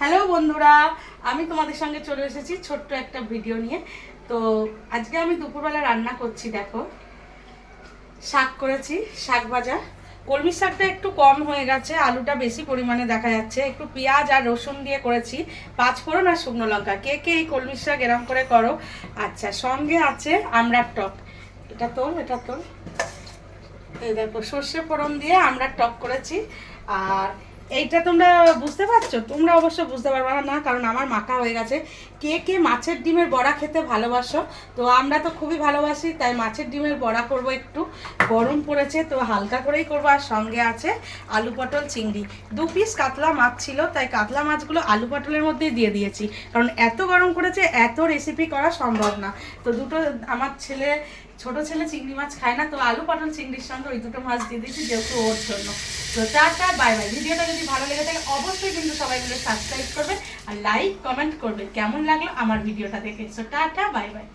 Hello বন্ধুরা, আমি তোমাদের সঙ্গে চলে এসেছি ছোট্ট একটা ভিডিও নিয়ে। তো আজকে আমি দুপুরবেলা রান্না করছি। দেখো, শাক করেছি, শাক ভাজা। কলমি শাকটা একটু কম হয়ে গেছে, আলুটা বেশি পরিমাণে দেখা যাচ্ছে। একটু পেঁয়াজ আর রসুন দিয়ে করেছি, 5 ফোড়ন আর শুকনো লঙ্কা। কে কে এই কলমি শাক এরম করে করো? আচ্ছা, সঙ্গে আছে আমড়ার টক। এটা তোল। এই দেখো, সর্ষে ফোড়ন দিয়ে আমরা টক করেছি। আর এইটা তোমরা বুঝতে পারছো? তোমরা অবশ্য বুঝতে পারবে না, কারণ আমার মাখা হয়ে গেছে। কে কে মাছের ডিমের বড়া খেতে ভালোবাসো? তো আমরা তো খুবই ভালোবাসি, তাই মাছের ডিমের বড়া করব। একটু গরম পড়েছে তো হালকা করেই করবো। আর সঙ্গে আছে আলু পটল চিংড়ি। 2 পিস কাতলা মাছ ছিল, তাই কাতলা মাছগুলো আলু পটলের মধ্যেই দিয়ে দিয়েছি, কারণ এত গরম করেছে, এত রেসিপি করা সম্ভব না। তো দুটো, আমার ছোট ছেলে চিংড়ি মাছ খায় না, তো আলু পটল চিংড়ির সঙ্গে ওই দুটো মাছ দিয়ে দিয়েছি, যেহেতু ওর জন্য। তো টাটা বাই বাই। ভিডিওটা যদি ভালো লেগে থাকে অবশ্যই কিন্তু সবাই মিলে সাবস্ক্রাইব করবে আর লাইক কমেন্ট করবে কেমন লাগলো আমার ভিডিওটা দেখে। So tata bye bye.